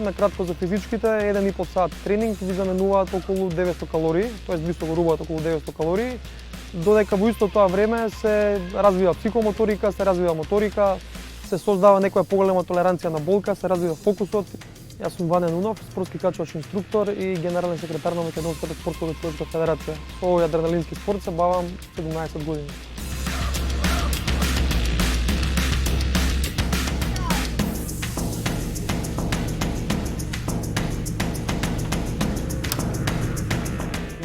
на кратко за физичките, 1,5 сат тренинг ви заменуваат околу 900 калории, тоест ви соговоруваат околу 900 калории, додека во исто тоа време се развива психомоторика, се развива моторика, се создава некоја поголема толеранција на болка, се развива фокусот. Јас сум Ване Нунов, спортски качувач инструктор и генерален секретар на Македонската спортско-качувачка федерација. Со овој адреналински спорт се бавам 17 години.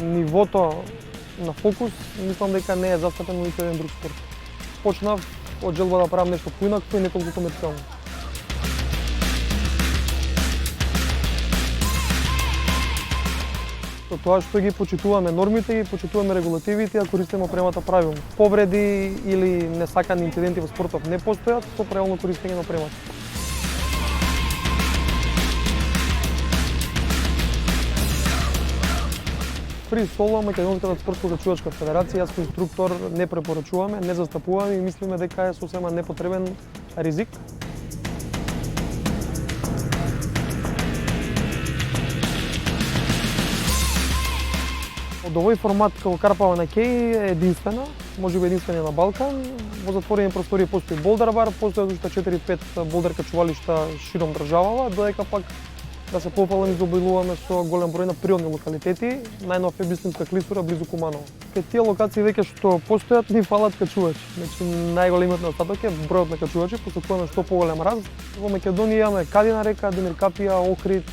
Нивото на фокус мислам дека не е застапено нито еден друг спорт. Почнав од желба да правам нешто поинакво и не толку комерцијално. Со тоа што ги почитуваме нормите, ги почитуваме регулативите, а користиме опремата правилно. Повреди или несакани инциденти во спортот не постојат со правилно користење на опремата. Фри соло Македонската спортско-качувачка федерација, јас сум инструктор, не препорачуваме, не застапуваме и мислиме дека е сосема непотребен ризик. Од овој формат како карпава на кеј е единствена, можеби единствена на Балкан. Во затворени простори постои болдер бар, постојат уште 4-5 болдер качувалишта широм државава, додека пак да се пофалам изобилуваме со голем број на природни локалитети, најнов е Бистринска клисура близу Куманово. Кај тие локации веќе што постојат ни фалат качувачи. Значи најголемиот недостаток е бројот на качувачи, посакуваме што поголем раст. Во Македонија имаме Кадина река, Демир Капија, Охрид,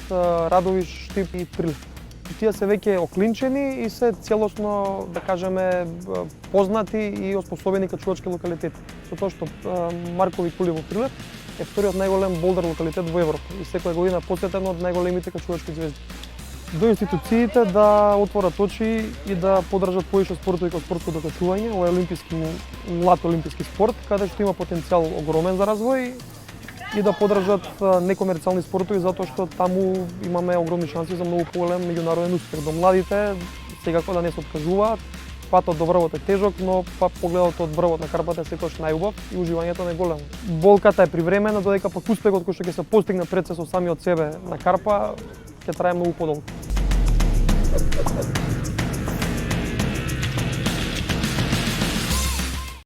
Радовиш, Штип и Прилеп. Тие се веќе оклинчени и се целосно, да кажеме, познати и оспособени качувачки локалитети. Со тоа што Маркови кули во Прилеп е вториот најголем болдер локалитет во Европа и секоја година посетен од најголемите качувачки звезди. До институциите да отворат очи и да поддржат повеќе спортови како спортското качување, ова е олимписки, млад олимписки спорт, каде што има потенцијал огромен за развој и да поддржат некомерцијални спортови затоа што таму имаме огромни шанси за многу поголем меѓународен успех. До младите секако да не се откажуваат. Патот до врвот е тежок, но погледот од врвот на карпата е секогаш најубав и уживањето не големо. Болката е привремена, додека пак успехот кој што ќе се постигне пред се со самиот себе на карпа ќе трае многу подолго.